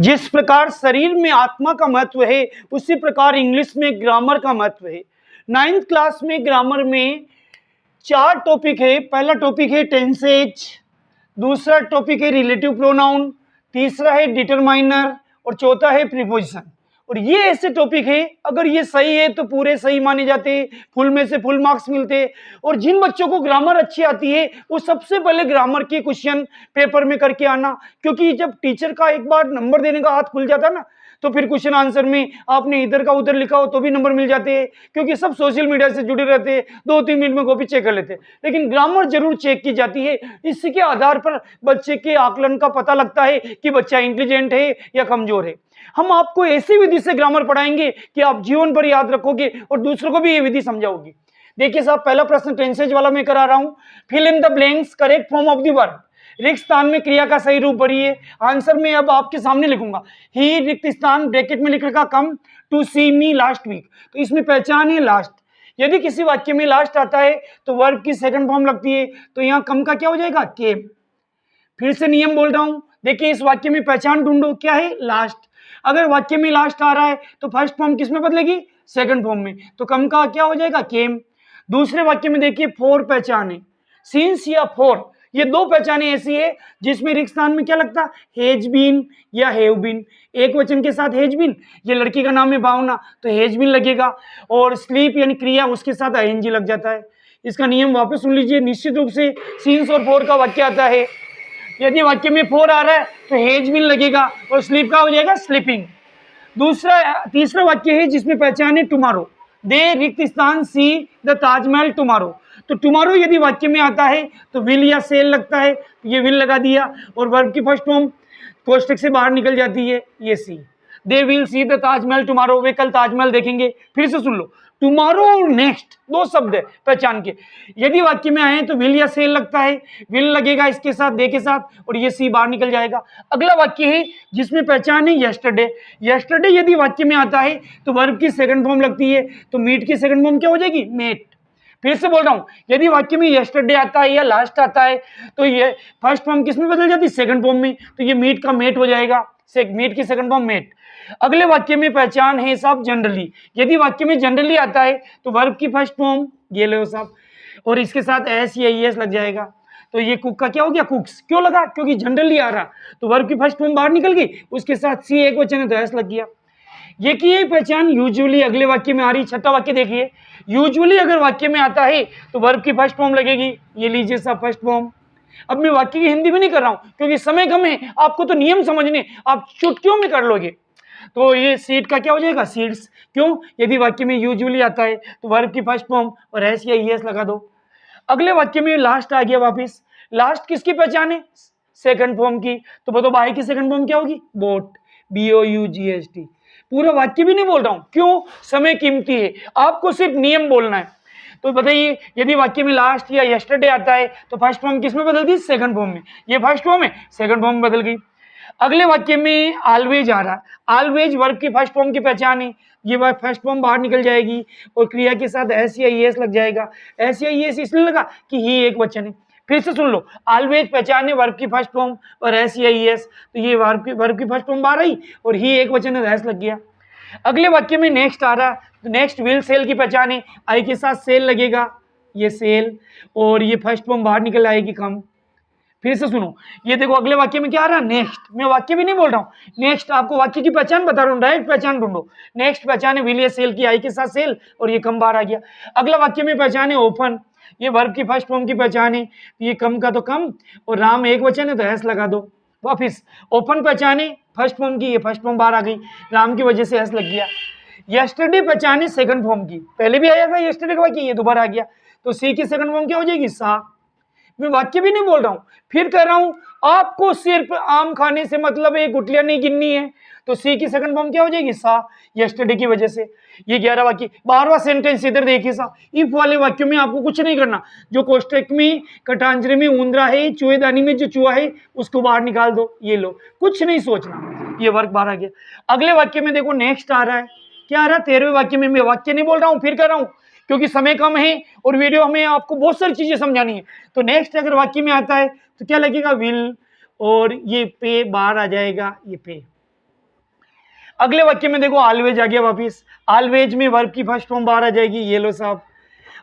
जिस प्रकार शरीर में आत्मा का महत्व है उसी प्रकार इंग्लिश में ग्रामर का महत्व है। 9th क्लास में ग्रामर में 4 टॉपिक है। पहला टॉपिक है टेंसेज, दूसरा टॉपिक है रिलेटिव प्रोनाउन, तीसरा है डिटरमाइनर और चौथा है प्रीपोजिशन। और ये ऐसे टॉपिक है अगर ये सही है तो पूरे सही माने जाते, फुल में से फुल मार्क्स मिलते। और जिन बच्चों को ग्रामर अच्छी आती है वो सबसे पहले ग्रामर के क्वेश्चन पेपर में करके आना, क्योंकि जब टीचर का एक बार नंबर देने का हाथ खुल जाता ना तो फिर क्वेश्चन आंसर में आपने इधर का उधर लिखा हो तो भी नंबर मिल जाते हैं, क्योंकि सब सोशल मीडिया से जुड़े रहते हैं, 2-3 मिनट में कॉपी चेक कर लेते हैं। लेकिन ग्रामर जरूर चेक की जाती है, इसके आधार पर बच्चे के आकलन का पता लगता है कि बच्चा इंटेलिजेंट है या कमजोर है। हम आपको ऐसी विधि से ग्रामर पढ़ाएंगे कि आप जीवन भर याद रखोगे और दूसरों को भी ये विधि समझाओगे। देखिए साहब, पहला प्रश्न टेंसेज वाला मैं करा रहा हूं। Fill in the blanks, correct form of the verb. रिक्त स्थान में क्रिया का सही रूप भरिए। आंसर में अब आपके सामने लिखूंगा। ही रिक्त स्थान ब्रैकेट में लिख रखा come to see me last week, तो इसमें पहचान है लास्ट। यदि किसी वाक्य में लास्ट आता है तो वर्ब की सेकंड फॉर्म लगती है, तो यहाँ कम का क्या हो जाएगा, केम। फिर से नियम बोल रहा हूं, देखिए इस वाक्य में पहचान ढूंढो, क्या है, लास्ट। अगर वाक्य में लास्ट आ रहा है तो फर्स्ट फॉर्म किस में बदलेगी, सेकंड फॉर्म में, तो कम का क्या हो जाएगा, केम। दूसरे वाक्य में देखिए फोर पहचान है, सिंस या फोर, ये दो पहचानें ऐसी है जिसमें रिक्त स्थान में क्या लगता, हेज बीन या हेव बीन। एक वचन के साथ हेज बीन, ये लड़की का नाम है भावना तो हेज बीन लगेगा, और स्लीप यानी क्रिया उसके साथ आईएनजी लग जाता है। इसका नियम वापस सुन लीजिए। निश्चित रूप से सिंस और फोर का वाक्य आता है, यदि वाक्य में फोर आ रहा है तो हेज बीन लगेगा और स्लीप का हो जाएगा स्लीपिंग। तीसरा वाक्य है जिसमें पहचान है टुमारो, दे रिक्त स्थान सी द ताजमहल टुमारो, तो टुमारो यदि वाक्य में आता है तो विल या सेल लगता है, ये विल लगा दिया और वर्ब की फर्स्ट फॉर्म कोष्टक से बाहर निकल जाती है, ये see. They will see the Taj Mahal tomorrow, वे कल ताजमहल देखेंगे। फिर से सुन लो, टुमारो और नेक्स्ट दो शब्द है पहचान के, यदि वाक्य में आए तो विल या सेल लगता है, विल लगेगा इसके साथ, दे के साथ, और ये सी बाहर निकल जाएगा। अगला वाक्य है जिसमें पहचान है यस्टरडे। यस्टरडे यदि वाक्य में आता है तो वर्ब की सेकंड फॉर्म लगती है, तो मीट की सेकंड फॉर्म क्या हो जाएगी, मेट। फिर से बोल रहा हूं, यदि वाक्य में यस्टरडे आता है या लास्ट आता है तो ये फर्स्ट फॉर्म किस में बदल जाती है, सेकंड फॉर्म में, तो ये मीट का मेट हो जाएगा, मीट की सेकंड फॉर्म मेट। अगले वाक्य में पहचान है साहब जनरली, यदि वाक्य में जनरली आता है तो वर्ब की फर्स्ट फॉर्म ये लो साहब, और इसके साथ एस या एस लग जाएगा, तो ये कुक का क्या हो गया, कुक्स। क्यों लगा, क्योंकि जनरली आ रहा, तो वर्ब की फर्स्ट फॉर्म बाहर निकल गई, उसके साथ सी एक वचन है तो एस लग गया। ये की है पहचान यूजुअली अगले वाक्य में आ रही। छठा वाक्य देखिए, यूजुअली अगर वाक्य में आता है तो वर्ब की फर्स्ट फॉर्म लगेगी, ये लीजिए साहब फर्स्ट फॉर्म। अब मैं वाक्य की हिंदी में नहीं कर रहा हूं क्योंकि समय कम है, आपको तो नियम समझने, आप चुटकियों में कर लोगे। तो ये सीट का क्या हो जाएगा, सीड्स। क्यों, यदि वाक्य में यूजुअली आता है तो वर्ब की फर्स्ट फॉर्म और एस या ईएस लगा दो। अगले वाक्य में लास्ट आ गया वापिस, लास्ट किसकी पहचान है, सेकंड फॉर्म की, तो बताओ बाई की सेकंड फॉर्म क्या होगी, बोट, BOUGST। पूरा वाक्य भी नहीं बोल रहा हूं, क्यों, समय कीमती है, आपको सिर्फ नियम बोलना है। तो बताइए यदि वाक्य में लास्ट या यस्टरडे आता है तो फर्स्ट फॉर्म किस में बदल दी, सेकंड फॉर्म में, ये फर्स्ट फॉर्म है, सेकंड फॉर्म में बदल गई। अगले वाक्य में ऑलवेज आ रहा है, ऑलवेज वर्ब की फर्स्ट फॉर्म की पहचान है, ये वर्ब फर्स्ट फॉर्म बाहर निकल जाएगी और क्रिया के साथ एस या ईएस लग जाएगा। एस या ईएस इसलिए लगा कि ही एक वचन है। फिर से सुन लो, ऑलवेज पहचान है वर्ब की फर्स्ट फॉर्म और एस या ईएस, तो ये वर्ब की फर्स्ट फॉर्म बाहर आई और ही एक वचन है, एस लग गया। अगले वाक्य में नेक्स्ट आ रहा, तो नेक्स्ट विल सेल की पहचान है, आई के साथ सेल लगेगा, ये सेल, और ये फर्स्ट फॉर्म बाहर निकल आएगी, कम। फिर से सुनो, ये देखो अगले वाक्य में क्या आ रहा है, नेक्स्ट। मैं वाक्य भी नहीं बोल रहा हूँ, नेक्स्ट आपको वाक्य की पहचान बता रहा हूँ, डायरेक्ट पहचान ढूंढो। नेक्स्ट पहचान है विल या सेल की, आई के साथ सेल, और ये कम बाहर आ गया। अगला वाक्य में पहचान है ओपन, ये वर्ब की फर्स्ट फॉर्म की पहचान है, ये कम का तो कम, और राम एक वचन है तो एस लगा दो। वापिस ओपन पहचाने फर्स्ट फॉर्म की, ये फर्स्ट फॉर्म बाहर आ गई, राम की वजह से एस लग गया। यस्टरडे पहचाने सेकंड फॉर्म की, पहले भी आया था यस्टरडे का वाक्य, ये दोबारा आ गया, तो सी की सेकंड फॉर्म क्या हो जाएगी, सा। मैं वाक्य भी नहीं बोल रहा हूं, फिर कह रहा हूं आपको सिर्फ आम खाने से मतलब है, गुटलियां नहीं गिननी है, तो सी की सेकंड फॉर्म क्या हो जाएगी, सा, यस्टरडे की वजह से। ये 11 वाक्य। 12वां सेंटेंस इधर देखिए सा, इफ वाले वाक्यों में आपको कुछ नहीं करना, जो कोष्टक में कटांजरे में उंदरा है, चूहेदानी में जो चूहा है उसको बाहर निकाल दो, ये लो, कुछ नहीं सोचना, ये वर्क बाहर आ गया। अगले वाक्य में देखो नेक्स्ट आ रहा है, क्या आ रहा है, 13वें वाक्य में। मैं वाक्य नहीं बोल रहा हूं, फिर कर रहा हूं क्योंकि समय कम है और वीडियो हमें आपको बहुत सारी चीजें समझानी है। तो नेक्स्ट अगर वाक्य में आता है तो क्या लगेगा, विल, और ये पे बाहर आ जाएगा, ये पे। अगले वाक्य में देखो ऑलवेज आ गया वापिस, ऑलवेज में वर्ब की फर्स्ट फॉर्म बाहर आ जाएगी, ये लो साहब।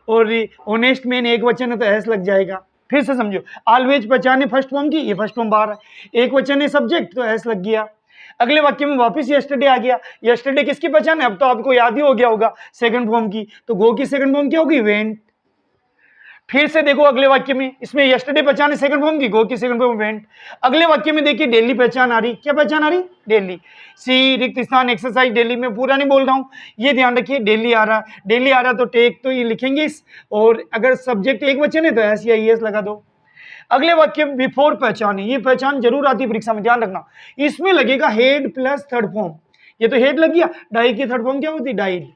और ऑनेस्ट में एक वचन है तो एस लग जाएगा। फिर से समझो, ऑलवेज पहचाने फर्स्ट फॉर्म की, ये फर्स्ट फॉर्म बाहर है, एक वचन है सब्जेक्ट तो एस लग गया। अगले वाक्य में वापस यस्टरडे आ गया, यस्टरडे किसकी पहचान है, अब तो आपको याद ही हो गया होगा, सेकंड फॉर्म की, तो गो की सेकंड फॉर्म क्या होगी, वेंट। फिर से देखो अगले वाक्य में, इसमें यस्टरडे पहचान है सेकंड फॉर्म की, गो की सेकंड फॉर्म वेंट। अगले वाक्य में देखिए डेली पहचान आ रही, क्या पहचान आ रही, डेली। सी रिक्त स्थान एक्सरसाइज डेली, में पूरा नहीं बोल रहा हूं, ये ध्यान रखिए, डेली आ रहा, डेली आ रहा तो टेक तो ये लिखेंगे इस, और अगर सब्जेक्ट एक वचन है तो एस या ईएस लगा दो। अगले वाक्य बिफोर पहचान है, ये पहचान जरूर आती है परीक्षा में, ध्यान रखना, इसमें लगेगा हेड प्लस थर्ड फॉर्म, ये तो हेड लग गया, डाई की थर्ड फॉर्म क्या होती है, डाइड।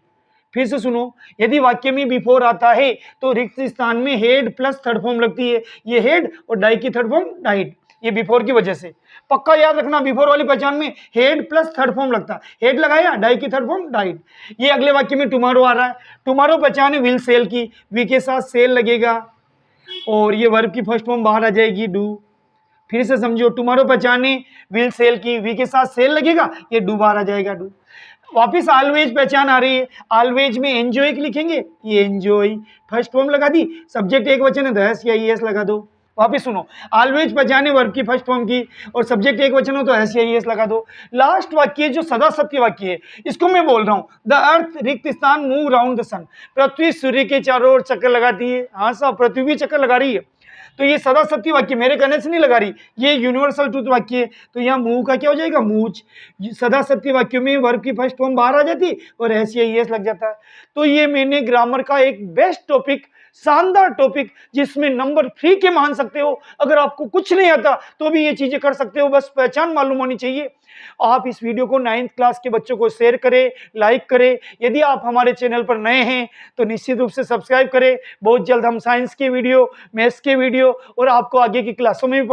फिर से सुनो, यदि वाक्य में बिफोर आता है तो रिक्त स्थान में हेड प्लस थर्ड फॉर्म लगती है, ये हेड और डाई की थर्ड फॉर्म डाइड, ये बिफोर की वजह से पक्का याद रखना, बिफोर वाली पहचान में हेड प्लस थर्ड फॉर्म लगता है, हेड लगाया, डाई की थर्ड फॉर्म डाइड। ये अगले वाक्य में टुमारो आ रहा है, टुमारो पहचान है विल सेल की, वी के साथ सेल लगेगा और ये वर्ब की फर्स्ट फॉर्म बाहर आ जाएगी, डू। फिर से समझो, टुमारो पहचाने विल सेल की, वी के साथ सेल लगेगा, ये डू बाहर आ जाएगा, डू। वापिस ऑलवेज पहचान आ रही है, ऑलवेज में एंजॉय लिखेंगे, ये एंजॉय फर्स्ट फॉर्म लगा दी, सब्जेक्ट एक वचन है तो एस या ईएस लगा दो। वापिस सुनो, ऑलवेज पहचाने वर्ब की फर्स्ट फॉर्म की और सब्जेक्ट एक वचन हो तो एस या ईएस लगा दो। लास्ट वाक्य जो सदा सत्य वाक्य है, इसको मैं बोल रहा हूं, द अर्थ रिक्त स्थान मूव राउंड द सन, पृथ्वी सूर्य के चारों ओर चक्कर लगाती है, हाँ साहब पृथ्वी भी चक्कर लगा रही है, तो ये सदा सत्य वाक्य मेरे कहने से नहीं लगा रही, ये यूनिवर्सल ट्रूथ वाक्य है, तो यहाँ मूव का क्या हो जाएगा, मूच। सदा सत्य वाक्य में वर्ब की फर्स्ट फॉर्म बाहर आ जाती और एस या ईएस लग जाता है। तो ये मैंने ग्रामर का एक बेस्ट टॉपिक, शानदार टॉपिक, जिसमें नंबर 3 के मान सकते हो, अगर आपको कुछ नहीं आता तो भी ये चीजें कर सकते हो, बस पहचान मालूम होनी चाहिए। आप इस वीडियो को 9th क्लास के बच्चों को शेयर करें, लाइक करें, यदि आप हमारे चैनल पर नए हैं तो निश्चित रूप से सब्सक्राइब करें। बहुत जल्द हम साइंस के वीडियो, मैथ्स के वीडियो और आपको आगे की क्लासों में भी